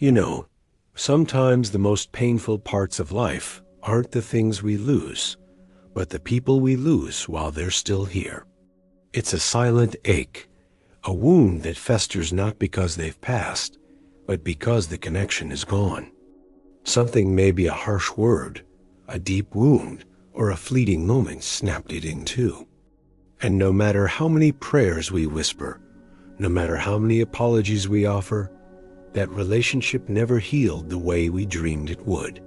You know, sometimes the most painful parts of life aren't the things we lose, but the people we lose while they're still here. It's a silent ache, a wound that festers not because they've passed, but because the connection is gone. Something may be a harsh word, a deep wound, or a fleeting moment snapped it in two. And no matter how many prayers we whisper, no matter how many apologies we offer, that relationship never healed the way we dreamed it would.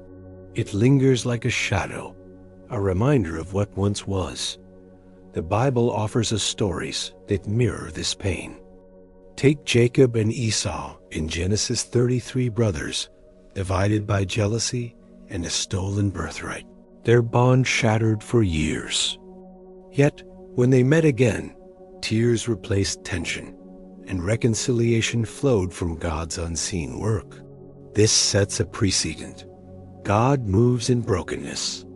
It lingers like a shadow, a reminder of what once was. The Bible offers us stories that mirror this pain. Take Jacob and Esau in Genesis 33 brothers, divided by jealousy and a stolen birthright. Their bond shattered for years. Yet, when they met again, tears replaced tension, and reconciliation flowed from God's unseen work. This sets a precedent. God moves in brokenness.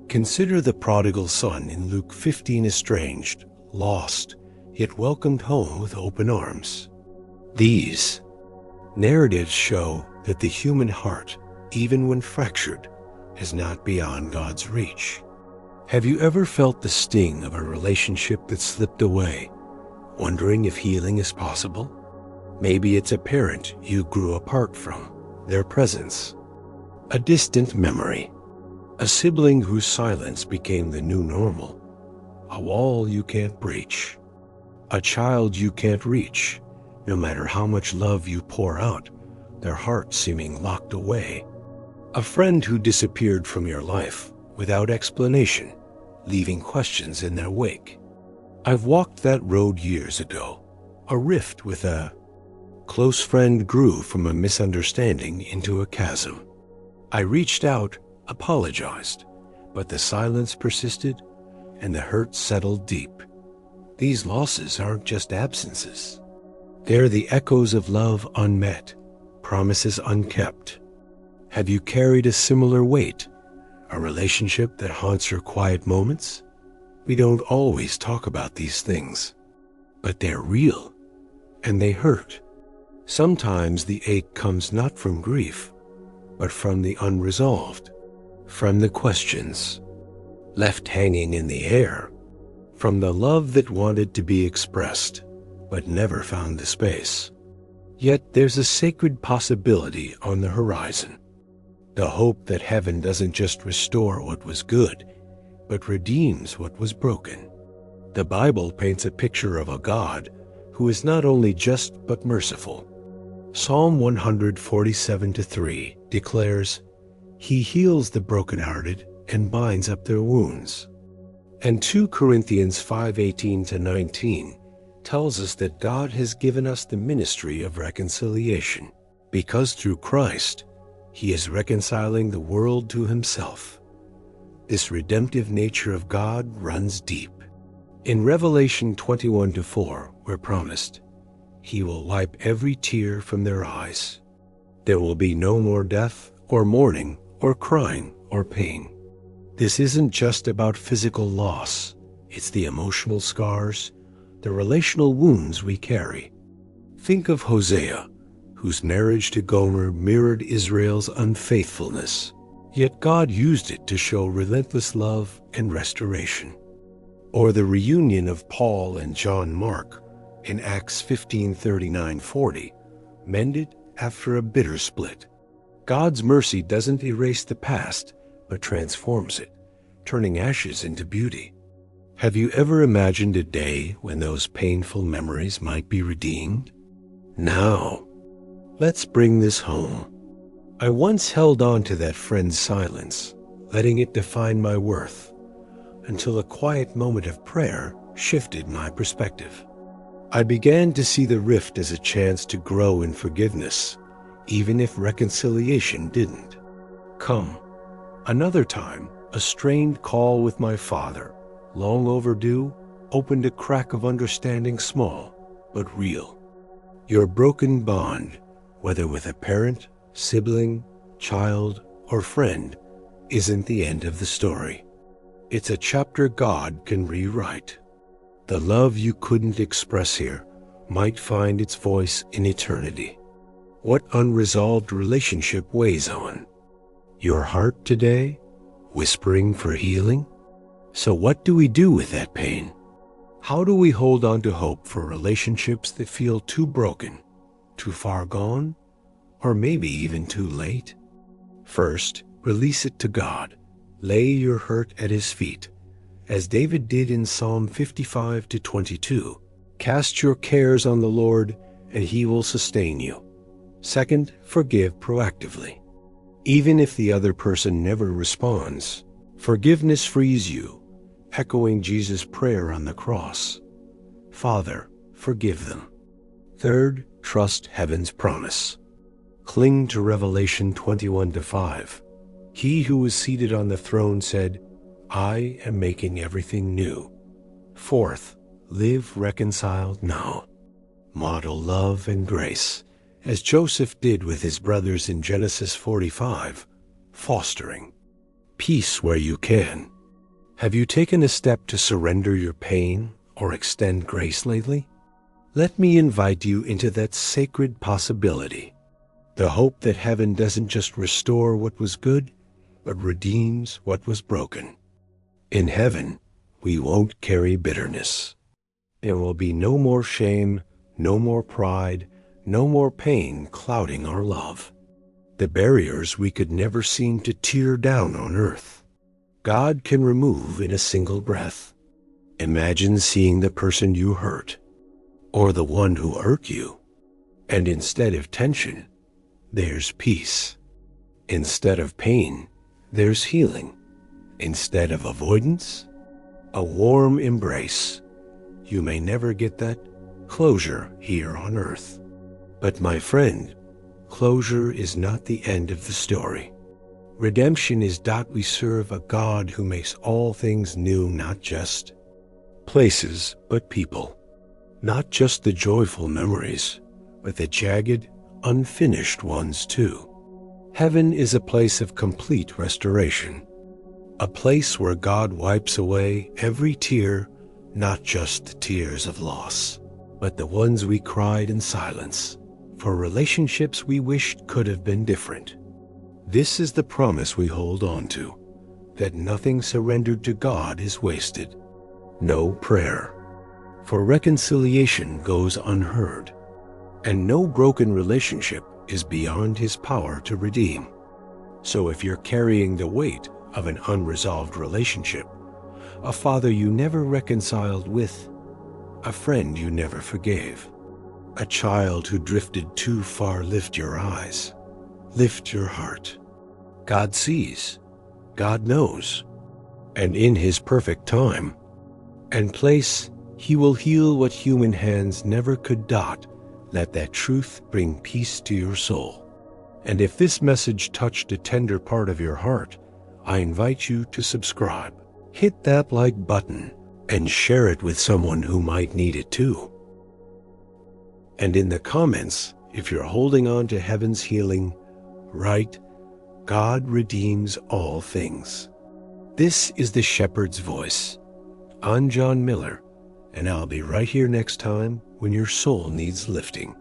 Consider the prodigal son in Luke 15, estranged, lost, yet welcomed home with open arms. These narratives show that the human heart, even when fractured, is not beyond God's reach. Have you ever felt the sting of a relationship that slipped away, wondering if healing is possible? Maybe it's a parent you grew apart from, their presence, a distant memory, a sibling whose silence became the new normal, a wall you can't breach, a child you can't reach, no matter how much love you pour out, their heart seeming locked away, a friend who disappeared from your life without explanation, leaving questions in their wake. I've walked that road years ago. A rift with a close friend grew from a misunderstanding into a chasm. I reached out, apologized, but the silence persisted and the hurt settled deep. These losses aren't just absences. They're the echoes of love unmet, promises unkept. Have you carried a similar weight? A relationship that haunts your quiet moments? We don't always talk about these things, but they're real, and they hurt. Sometimes the ache comes not from grief, but from the unresolved, from the questions left hanging in the air, from the love that wanted to be expressed, but never found the space. Yet there's a sacred possibility on the horizon. The hope that heaven doesn't just restore what was good, but redeems what was broken. The Bible paints a picture of a God who is not only just but merciful. Psalm 147:3 declares, "He heals the brokenhearted and binds up their wounds." And 2 Corinthians 5:18-19 tells us that God has given us the ministry of reconciliation, because through Christ, He is reconciling the world to Himself. This redemptive nature of God runs deep. In Revelation 21:4, we're promised, He will wipe every tear from their eyes. There will be no more death, or mourning, or crying, or pain. This isn't just about physical loss. It's the emotional scars, the relational wounds we carry. Think of Hosea, whose marriage to Gomer mirrored Israel's unfaithfulness, yet God used it to show relentless love and restoration. Or the reunion of Paul and John Mark in Acts 15:39-40, mended after a bitter split. God's mercy doesn't erase the past, but transforms it, turning ashes into beauty. Have you ever imagined a day when those painful memories might be redeemed? Now, let's bring this home. I once held on to that friend's silence, letting it define my worth, until a quiet moment of prayer shifted my perspective. I began to see the rift as a chance to grow in forgiveness, even if reconciliation didn't come. Another time, a strained call with my father, long overdue, opened a crack of understanding, small but real. Your broken bond, whether with a parent, sibling, child, or friend, isn't the end of the story. It's a chapter God can rewrite. The love you couldn't express here might find its voice in eternity. What unresolved relationship weighs on your heart today, whispering for healing? So what do we do with that pain? How do we hold on to hope for relationships that feel too broken, too far gone, or maybe even too late? First, release it to God. Lay your hurt at His feet, as David did in Psalm 55-22. Cast your cares on the Lord, and He will sustain you. Second, forgive proactively. Even if the other person never responds, forgiveness frees you, echoing Jesus' prayer on the cross. Father, forgive them. Third, trust heaven's promise. Cling to Revelation 21-5. He who is seated on the throne said, I am making everything new. Fourth, live reconciled now. Model love and grace, as Joseph did with his brothers in Genesis 45, fostering peace where you can. Have you taken a step to surrender your pain or extend grace lately? Let me invite you into that sacred possibility, the hope that heaven doesn't just restore what was good, but redeems what was broken. In heaven, we won't carry bitterness. There will be no more shame, no more pride, no more pain clouding our love. The barriers we could never seem to tear down on earth, God can remove in a single breath. Imagine seeing the person you hurt, or the one who hurt you, and instead of tension, there's peace. Instead of pain, there's healing. Instead of avoidance, a warm embrace. You may never get that closure here on earth. But my friend, closure is not the end of the story. Redemption is that we serve a God who makes all things new, not just places, but people. Not just the joyful memories, but the jagged, unfinished ones too. Heaven is a place of complete restoration. A place where God wipes away every tear, not just the tears of loss, but the ones we cried in silence, for relationships we wished could have been different. This is the promise we hold on to, that nothing surrendered to God is wasted. No prayer for reconciliation goes unheard, and no broken relationship is beyond His power to redeem. So if you're carrying the weight of an unresolved relationship, a father you never reconciled with, a friend you never forgave, a child who drifted too far, lift your eyes, lift your heart. God sees, God knows, and in His perfect time and place, He will heal what human hands never could. Let that truth bring peace to your soul. And if this message touched a tender part of your heart, I invite you to subscribe. Hit that like button and share it with someone who might need it too. And in the comments, if you're holding on to heaven's healing, write, God redeems all things. This is the Shepherd's Voice. I'm John Miller, and I'll be right here next time when your soul needs lifting.